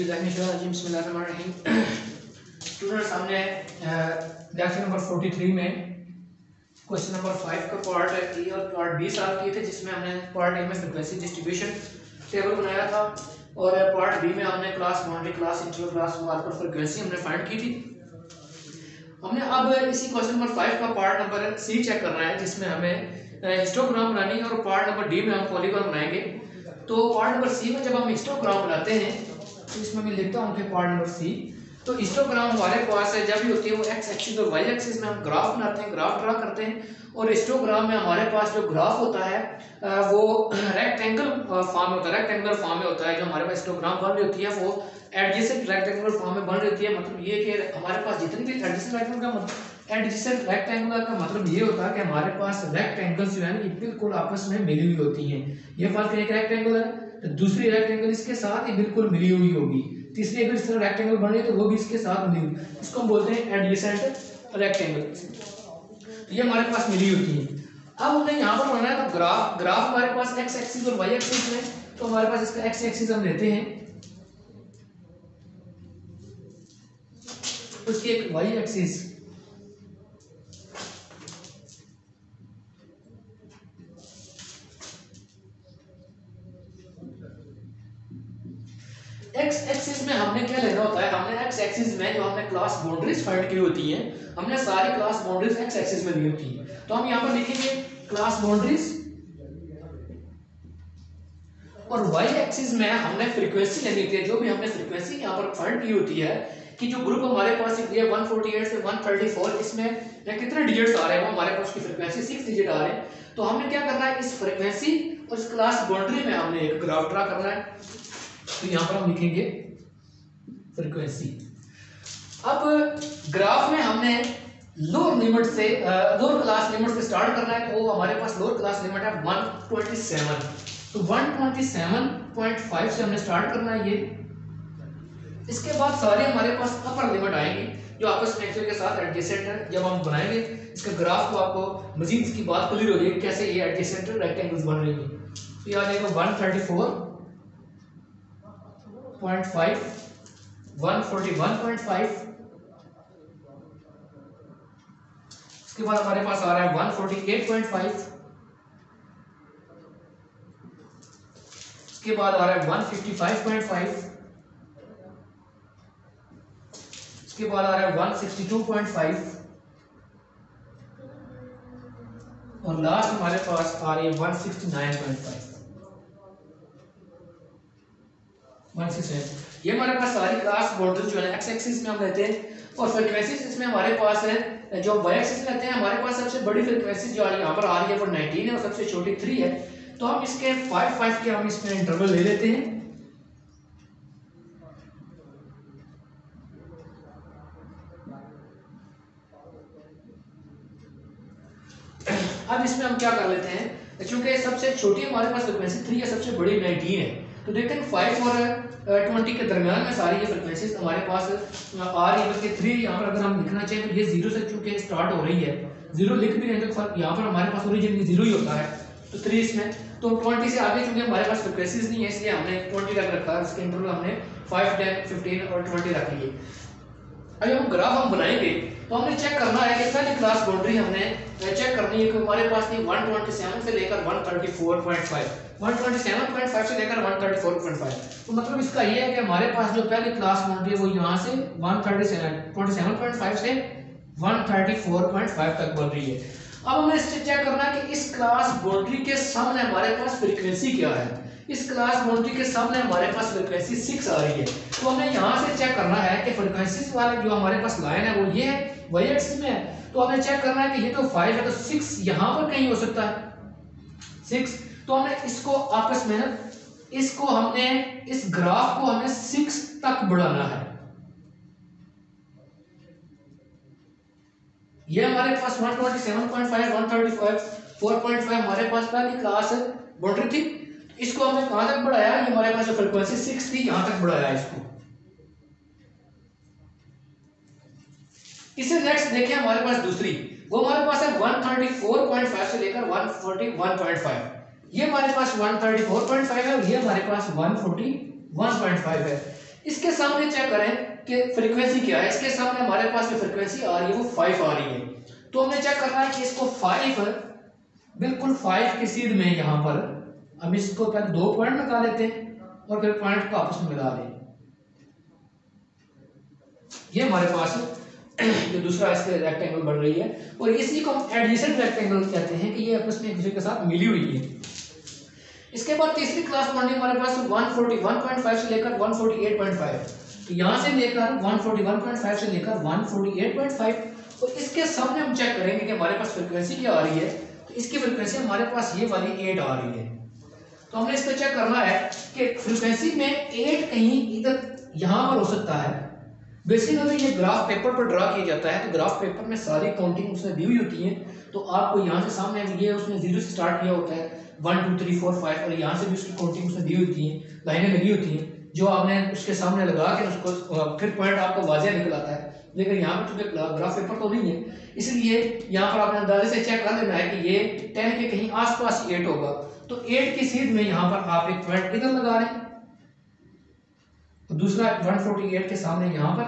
Student सामने lecture number 43 में question number 5 का पार्ट ए और पार्ट बी सॉल्व किए थे, जिसमें हमने पार्ट ए में फ्रीक्वेंसी डिस्ट्रीब्यूशन टेबल बनाया था और पार्ट बी में हमने class boundary, class integral, class marker frequency हमने फाइंड की थी। हमने अब इसी क्वेश्चन नंबर 5 का पार्ट नंबर सी चेक करना है, जिसमें हमें हिस्टोग्राम बनानी है और पार्ट नंबर डी में हम पॉलीगॉन बनाएंगे। तो पार्ट नंबर सी में जब हम हिस्टोग्राम बनाते हैं तो इसमें मैं लिखता हूँ कि पार्ट नंबर सी, तो हिस्टोग्राम हमारे पास है जब भी होती है वो एक्स एक्सिस और वाई एक्सिस में हम ग्राफ बनाते हैं, ग्राफ ड्रा करते हैं। और हिस्टोग्राम में हमारे पास जो ग्राफ होता है वो रेक्टेंगल फॉर्म में होता है, रेक्टेंगुलर फॉर्म में होता है। जो हमारे पास हिस्टोग्राम बन रही होती है वो एडजेसेंट रेक्टेंगुलर फॉर्म में बन रही होती है। मतलब ये कि हमारे पास जितनी भी एडजेसेंट रेक्टेंगुलर का मतलब ये होता है कि हमारे पास रेक्टेंगल्स जो है ना ये बिल्कुल आपस में मिली हुई होती हैं। ये फर्क एक रेक्टेंगल है तो दूसरी रेक्टेंगल इसके साथ ही बिल्कुल मिली हुई होगी, तीसरी अगर इस तरह रेक्टेंगल बन रही है तो वो भी इसके साथ मिली हुई, इसको हम बोलते हैं एडजेसेंट रेक्टेंगल। तो ये हमारे पास मिली होती है। अब हमने यहाँ पर बनाना है तो ग्राफ हमारे पास एक्स एक्सिस और वाई एक्सिस में, तो हमारे पास इसका एक्स एक्सिस हम लेते हैं, उसकी एक वाई एक्सिस, एक्स एक्सिस में हमने क्या लेना होता है, हमने एक्स एक्सिस में जो हमने क्लास बाउंड्रीज फाइंड की होती हैं, हमने सारी क्लास बाउंड्रीज एक्स एक्सिस में ली होती है। तो हम यहाँ पर लिखेंगे क्लास बाउंड्रीज और वाई एक्सिस में हमने फ्रीक्वेंसी लेनी होती है। जो भी हमने फ्रीक्वेंसी यहाँ पर फाइंड की होती है कि जो ग्रुप हमारे पास ये 148 से 134, इसमें कितने डिजिट्स आ रहे हैं, वो हमारे पास की फ्रीक्वेंसी 6 डिजिट आ रहे हैं। तो हमने क्या करना है, इस फ्रीक्वेंसी और इस क्लास बाउंड्री में हमने एक ग्राफ ड्रा करना है। तो यहाँ पर हम लिखेंगे फ्रीक्वेंसी। अब ग्राफ में हमने लोअर लिमिट से लोअर क्लास लिमिट से स्टार्ट करना है, तो हमारे पास लोअर क्लास लिमिट है 127। तो 127.5 से हमने स्टार्ट करना है ये। इसके बाद सारे हमारे पास अपर लिमिट आएंगे जो आपस में एक्चुअल के साथ एडजेसेंट है। जब हम बनाएंगे इसका ग्राफ तो आपको मजीद इसकी बात क्लियर हो जाएगी कैसे ये एडजेसेंट रेक्टेंगल्स बन रही है। तो यहाँ देखो 134.5, 141.5, इसके बाद हमारे पास आ रहा है 148.5, इसके बाद आ रहा है 155.5, इसके बाद आ रहा है 162.5 और लास्ट हमारे पास आ रही है 169.5। ये हमारे पास सारी क्लास बाउंड्री जो है एक्स एक्सिस में हम लेते हैं और फ्रीक्वेंसीज इसमें हमारे पास है जो वाई एक्सिस लेते हैं। हमारे पास सबसे बड़ी फ्रीक्वेंसी जो यहाँ पर आ रही है वो 19 है और सबसे छोटी 3 है। तो हम इसके 5 के हम इसमें इंटरवल ले लेते हैं। अब इसमें हम क्या कर लेते हैं, क्योंकि सबसे छोटी हमारे पास फ्रीक्वेंसी 3 है, सबसे बड़ी 19 है। तो देखते हैं 5 और 20 के दरमियान में सारी ये फ्रीक्वेंसीज हमारे पास आ रही है। बल्कि 3 यहाँ पर अगर हम लिखना चाहें तो ये 0 से चूंकि स्टार्ट हो रही है, 0 लिख भी रहे हैं तो यहाँ पर हमारे पास ओरिजिन में 0 ही होता है। तो 3 इसमें, तो 20 से आगे चूंकि हमारे पास फ्रीक्वेंसीज नहीं है इसलिए हमने 20 तक रखा है। उसके इंटरवल हमने 5, 10, 15 और 20 रख लिए। अगर हम ग्राफ हम बनाएंगे तो हमने चेक करना है कि पहली क्लास बाउंड्री हमने चेक करनी है कि हमारे पास थी 127 से लेकर 134.5, 127.5 से लेकर 134.5। तो मतलब इसका ये है कि हमारे पास जो पहली क्लास बाउंड्री है वो यहाँ से 127.5 से 134.5 तक बन रही है। अब हमें इससे चेक करना है कि इस क्लास बाउंड्री के सामने हमारे पास फ्रीक्वेंसी क्या है। इस क्लास बाउंड्री के सामने हमारे पास फ्रीक्वेंसी 6 आ रही है। तो हमें यहाँ से चेक करना है कि फ्रीक्वेंसी वाले जो हमारे पास लाइन है वो ये है, वाई एक्सिस में है। तो हमें चेक करना है कि ये तो 5 है तो 6 यहाँ पर कहीं हो सकता है 6। तो हमें इसको आपस में इसको हमने इस ग्राफ को हमें 6 तक बढ़ाना है। ये हमारे पास 127.5, 134.5 हमारे पास पहली क्लास बाउंड्री थी। इसको हमने कहां तक बढ़ाया, ये हमारे पास जो फ्रीक्वेंसी 6 थी यहां तक बढ़ाया इसको। इसे नेक्स्ट देखिए हमारे पास दूसरी, वो हमारे पास है 134.5 से लेकर 141.5। ये हमारे पास 134.5 है और ये हमारे पास 141.5 है। इसके सामने चेक करें कि फ्रीक्वेंसी क्या है। इसके सामने हमारे पास जो फ्रीक्वेंसी आ रही है वो 5 आ रही है। तो हमने चेक करना है कि इसको 5 बिल्कुल 5 की सीध में यहाँ पर हम इसको पहले 2 पॉइंट लगा लेते हैं और फिर पॉइंट को आपस में मिला दें। ये हमारे पास जो दूसरा इसके रेक्टेंगल बन रही है और इसी को हम एडजेसेंट रेक्टेंगल कहते हैं कि ये आपस में एक दूसरे के साथ मिली हुई है। इसके बाद तीसरी क्लास बॉन्डिंग हमारे पास 141.5 से लेकर 148.5, तो यहाँ से लेकर 141.5 से लेकर 148.5 और इसके सामने हम चेक करेंगे कि हमारे पास फ्रीक्वेंसी क्या आ रही है। तो इसकी फ्रीक्वेंसी हमारे पास ये वाली 8 आ रही है। तो हमने इसको चेक करना है कि फ्रीक्वेंसी में 8 कहीं इधर यहाँ पर हो सकता है। बेसिकली ये ग्राफ पेपर पर ड्रा किया जाता है, तो ग्राफ पेपर में सारी काउंटिंग उसमें दी हुई होती है। तो आपको यहाँ से सामने ये उसने 0 से स्टार्ट किया होता है, 1 2 3 4 5 और यहाँ से भी उसकी काउंटिंग उसमें दी होती है, लाइनें लगी होती हैं जो आपने उसके सामने लगा के उसको फिर पॉइंट आपको वाज़ेह निकल आता है। लेकिन यहाँ पर चूंकि ग्राफ पेपर तो नहीं है, इसलिए यहाँ पर आपने अंदाजे से चेक कर लेना है कि ये 10 के कहीं आसपास 8 होगा। तो 8 की सीध में यहाँ पर आप एक पॉइंट इधर लगा रहे हैं, तो दूसरा 148 के सामने यहाँ पर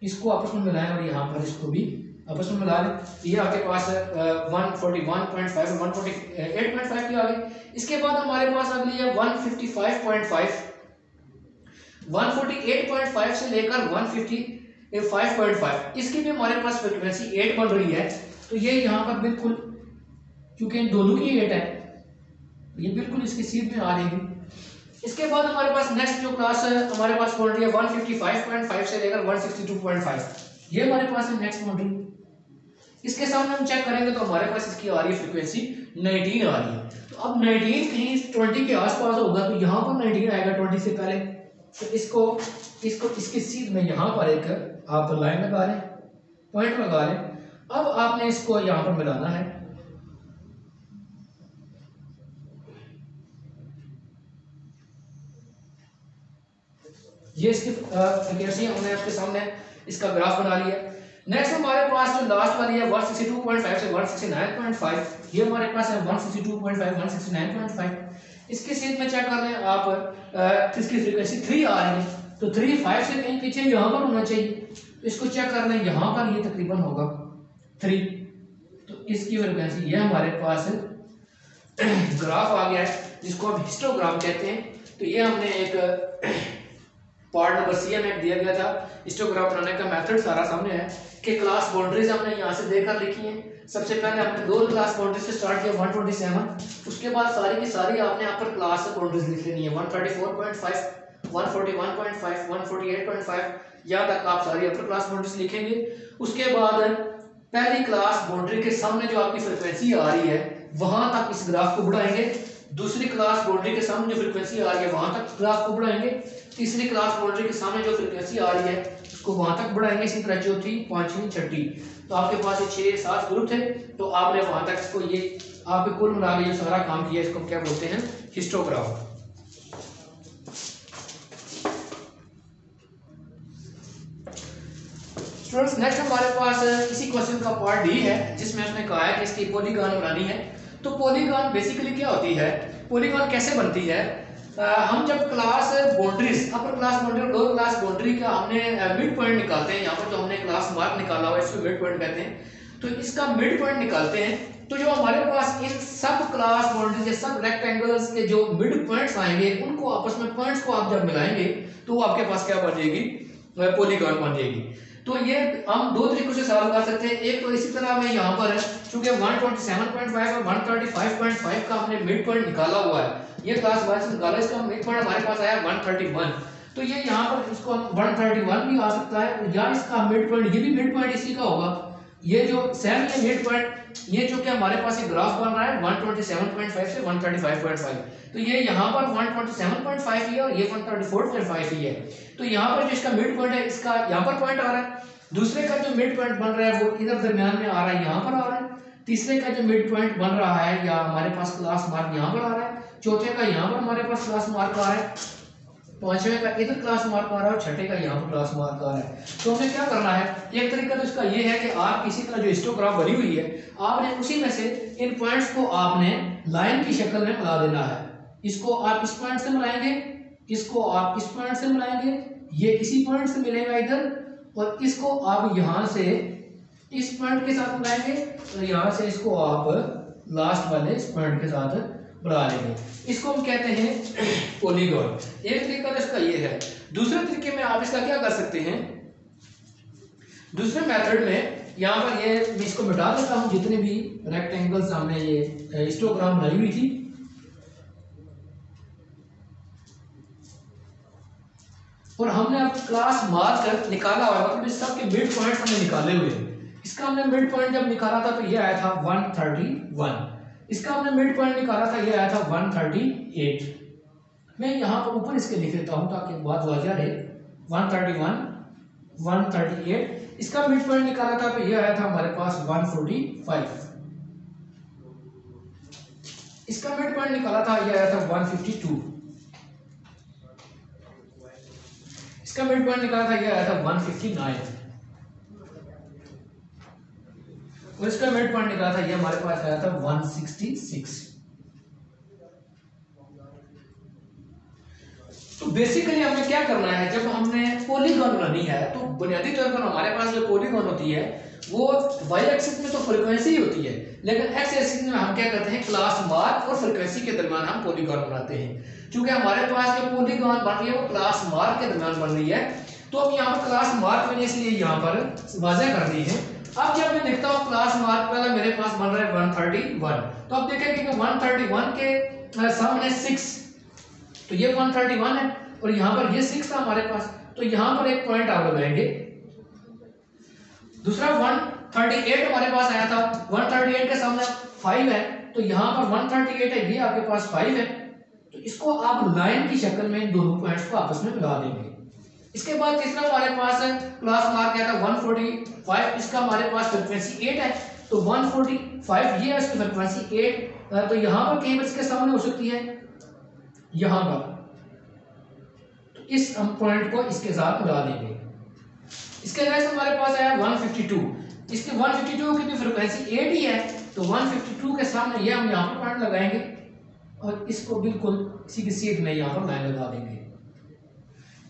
इसको आपस में मिलाएं और यहाँ पर इसको भी आपस में मिला लें। ये आपके पास 141.5 और 148.5 की आ गई। इसके बाद हमारे पास अगली है 155.5, 148.5 से लेकर 155.5, इसकी भी हमारे पास फ्रीक्वेंसी 8 बन रही है। तो ये यहाँ पर बिल्कुल क्योंकि इन दोनों की 8 है, ये बिल्कुल इसकी सीध में आ रही है। इसके बाद हमारे पास नेक्स्ट जो क्लास है हमारे पास बाउंड्री है 155.5 से लेकर 162.5, ये हमारे पास है नेक्स्ट बाउंड्री। इसके सामने हम चेक करेंगे तो हमारे पास इसकी आ रही है फ्रीक्वेंसी 19 आ रही है। तो अब 19 कहीं 20 के आसपास होगा, तो यहाँ पर 19 आएगा 20 से पहले। तो इसको इसकी सीध में यहाँ पर एक आप लाइन लगा लें, पॉइंट लगा लें। अब आपने इसको यहाँ पर मिलाना है। ये इसकी फ्रीक्वेंसी हमने आपके सामने इसका ग्राफ बना लिया। नेक्स्ट हमारे पास जो लास्ट वाली है 162.5 से 169.5, ये हमारे पास है 162.5 169.5। इसकी सीध में चेक कर लें आप, इसकी फ्रीक्वेंसी 3 आ रही है, तो 3 5 से कहीं पीछे यहाँ पर होना चाहिए। तो इसको चेक कर लें, यहाँ पर ये तकरीबन होगा 3, तो इसकी फ्रीक्वेंसी ये हमारे पास ग्राफ आ गया है जिसको हम हिस्टोग्राम कहते हैं। तो ये हमने एक पार्ट नंबर सी में दिया गया था, हिस्टोग्राम बनाने का मेथड सारा सामने है कि क्लास बाउंड्रीज हमने यहाँ से देकर लिखी हैं। सबसे पहले हमने 2 क्लास बाउंड्रीज से स्टार्ट किया 127, उसके बाद सारी की सारी आपने अपर क्लास बाउंड्रीज लिख लेनी है 134.5 141.5 148.5, यहाँ तक आप सारी अपर क्लास बाउंड्रीज लिखेंगे। उसके बाद पहली क्लास बाउंड्री के सामने जो आपकी फ्रिक्वेंसी आ रही है वहां तक इस ग्राफ को बढ़ाएंगे, दूसरी क्लास बाउंड्री के सामने जो फ्रिक्वेंसी आ रही है वहां तक ग्राफ को बढ़ाएंगे, तीसरी क्लास बाउंड्री के सामने जो फ्रिक्वेंसी आ रही है उसको वहां तक बढ़ाएंगे, इसी तरह चौथी, पांचवी, छठी। तो आपके पास ये 6-7 ग्रुप थे, तो आपने वहां तक इसको ये आपके कुल मिला के जो सारा काम किया इसको क्या बोलते हैं, हिस्टोग्राम। स्टूडेंट्स नेक्स्ट हमारे पास इसी क्वेश्चन का पार्ट डी है जिसमें उसने कहा है कि इसकी पॉलीगॉन बनानी है। तो पॉलीगॉन बेसिकली क्या होती है, पॉलीगॉन कैसे बनती है, हम जब class boundaries upper class boundary और लोअर क्लास बाउंड्री का हमने मिड पॉइंट निकालते हैं, यहाँ पर जो हमने क्लास मार्क निकाला हुआ है इसको मिड पॉइंट कहते हैं। तो इसका मिड पॉइंट निकालते हैं, तो जो हमारे पास इन सब क्लास बाउंड्रीज या सब रेक्टेंगल्स के जो मिड पॉइंट्स आएंगे उनको आपस में पॉइंट्स को आप जब मिलाएंगे तो वो आपके पास क्या बन जाएगी, पॉलीगॉन बन जाएगी। तो ये हम 2 तरीकों से सॉल्व कर सकते हैं। एक तो इसी तरह में यहाँ पर चूंकि 127.5 और 135.5 का हमने मिड पॉइंट निकाला हुआ है, ये क्लास 1 से निकाला, इसका मिड पॉइंट हमारे पास आया 131। तो ये यहाँ पर इसको हम 131 भी आ सकता है या इसका मिड पॉइंट, ये भी मिड पॉइंट इसी का होगा। ये जो सेम ये मिड पॉइंट, ये जो कि हमारे पास ये ग्राफ बन रहा है 127.5 से 135.5, तो ये यहाँ पर 127.5 ही है और ये 134.5 ही है। तो यहाँ पर जो इसका मिड पॉइंट है इसका यहाँ पर पॉइंट आ रहा है, दूसरे का जो मिड पॉइंट बन रहा है वो इधर दरमियान में आ रहा है, यहाँ पर आ रहा है, तीसरे का जो मिड पॉइंट बन रहा है या हमारे पास क्लास मार्क यहाँ पर आ रहा है, चौथे का यहाँ पर हमारे पास क्लास मार्क आ रहा है, पांचवें का इधर क्लास मार्क आ रहा है और छठे का यहाँ पर क्लास मार्क आ रहा है। तो हमें क्या करना है, एक तरीका तो इसका ये है कि आप किसी तरह जो हिस्टोग्राफ बनी हुई है आपने उसी में से इन पॉइंट्स को आपने लाइन की शक्ल में मिला देना है। इसको आप इस पॉइंट से मिलाएंगे, इसको आप इस पॉइंट से मिलाएंगे, ये इसी पॉइंट से मिलेगा इधर, और इसको आप यहां से इस पॉइंट के साथ मिलाएंगे और यहां से इसको आप लास्ट वाले इस पॉइंट के साथ बढ़ा लेंगे। इसको हम कहते हैं पॉलीगॉन। एक तरीका तो इसका ये है। दूसरे तरीके में आप इसका क्या कर सकते हैं, दूसरे मेथड में यहाँ पर ये मैं इसको मिटा देता हूँ, जितने भी रेक्टेंगल्स हमने ये हिस्टोग्राम बनाई हुई थी, और हमने अब क्लास मार्कर निकाला हुआ, मतलब इस सब के मिड पॉइंट हमने निकाले हुए। इसका हमने मिड पॉइंट जब निकाला था तो ये आया था 131, इसका हमने मिड पॉइंट निकाला था ये आया था 138। मैं यहाँ पर ऊपर इसके लिख देता हूँ ताकि बात वाज़िह रहे। 131, 138, इसका मिड पॉइंट निकाला था तो ये आया था हमारे पास 145। इसका मिड पॉइंट निकाला था ये आया था 152। इसका मिड पॉइंट निकाला था ये आया था 159, और इसका मिड पॉइंट निकाला था ये हमारे पास आया था 166। तो बेसिकली हमें क्या करना है, जब हमने पॉलीगॉन बनानी है तो बुनियादी तौर पर हमारे पास जो पॉलीगॉन होती है वो वाई एक्सिस में तो फ्रीक्वेंसी ही होती है, लेकिन एक्स एक्सिस में हम क्या करते हैं, क्लास मार्क और फ्रीक्वेंसी के दरमियान हम पॉलीगॉन बनाते हैं। क्योंकि हमारे पास जो पॉलीगॉन बन रही है वो क्लास मार्क के दरमियान बन रही है, तो अब यहाँ पर क्लास मार्क मैंने इसलिए यहाँ पर वाज़िह कर दी है। अब जब मैं लिखता हूँ क्लास मार्क, पहला मेरे पास बन रहा है 131, तो अब देखें कि 131 के सामने 6, तो ये 131 है और यहाँ पर ये 6 था हमारे पास, तो यहाँ पर एक पॉइंट आप लगाएंगे। दूसरा 138 हमारे पास आया था, 138 के सामने 5 है, तो यहाँ पर 138 है, ये आपके पास 5 है, तो इसको आप लाइन की शक्ल में इन दोनों पॉइंट्स को आपस में मिला देंगे। इसके बाद तीसरा हमारे पास क्लास मार्क क्या था 145, इसका हमारे पास फ्रीक्वेंसी 8 है, तो 145 ये है, इसकी फ्रीक्वेंसी 8, तो यहाँ पर कहीं पर इसके सामने हो सकती है, यहाँ पर, तो इस हम पॉइंट को इसके साथ मिला देंगे। इसके नेक्स्ट हमारे पास आया 152, इसके 152 की भी फ्रीक्वेंसी 8 ही है, तो 152 के सामने ये हम यहाँ पर पॉइंट लगाएंगे और इसको बिल्कुल इसी की सीध में यहाँ पर लाइन लगा देंगे।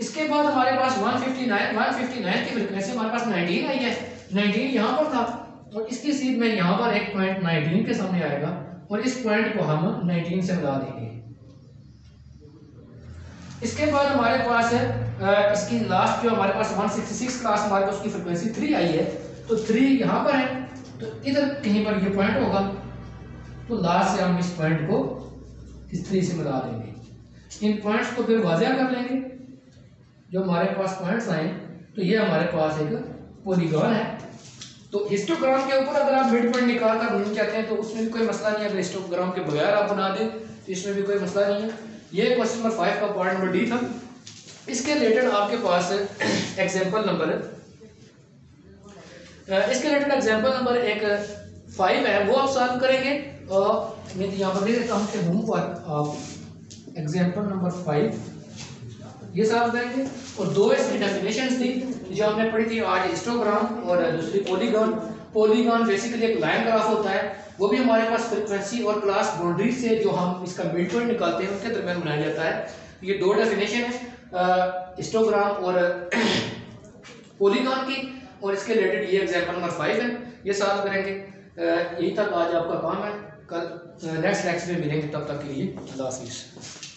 इसके बाद हमारे पास 159 की फ्रीक्वेंसी हमारे पास 19 आई है, 19 यहाँ पर था, और इसकी सीध में यहाँ पर एक पॉइंट 19 के सामने आएगा और इस पॉइंट को हम 19 से मिला देंगे। इसके बाद हमारे पास इसकी लास्ट जो हमारे पास 166 क्लास मार्क उसकी फ्रीक्वेंसी 3 आई है, तो 3 यहाँ पर है, तो इधर कहीं पर ये पॉइंट होगा, तो लास्ट से हम इस पॉइंट को इस 3 से मिला देंगे। इन पॉइंट्स को फिर वाज़िह कर लेंगे, जो हमारे पास पॉइंट्स आए, तो ये हमारे पास एक पॉलीगॉन है। तो हिस्टोग्राम के ऊपर अगर आप मिड पॉइंट निकाल कर ढूंढना चाहते हैं तो उसमें भी कोई मसला नहीं है, अगर हिस्टोग्राम के बगैर आप बना दें तो इसमें भी कोई मसला नहीं है। ये क्वेश्चन नंबर 5 का पार्ट नंबर डी था। इसके रिलेटेड आपके पास एग्जाम्पल नंबर एक 5 है, वो आप सॉल्व करेंगे। और मैं यहाँ पर लिख देता हूँ कि होम पर आप एग्जाम्पल नंबर 5 ये सॉल्व करेंगे। और दो इसकी डेफिनेशंस थी जो हमने पढ़ी थी आज, हिस्टोग्राम और दूसरी पॉलीगॉन। पॉलीगॉन बेसिकली एक लाइन ग्राफ होता है, वो भी हमारे पास फ्रीक्वेंसी और क्लास बाउंड्री से जो हम इसका मिड पॉइंट निकालते हैं उसके दरमियान बनाया जाता है। ये दो डेफिनेशन है हिस्टोग्राम और पॉलीगॉन की, और इसके रिलेटेड ये एग्जांपल नंबर 5 है, ये सॉल्व करेंगे। यही तक आज आपका काम है, कल नेक्स्ट लेक्चर में मिलेंगे, तब तक के लिए अल्लाह हाफिज़।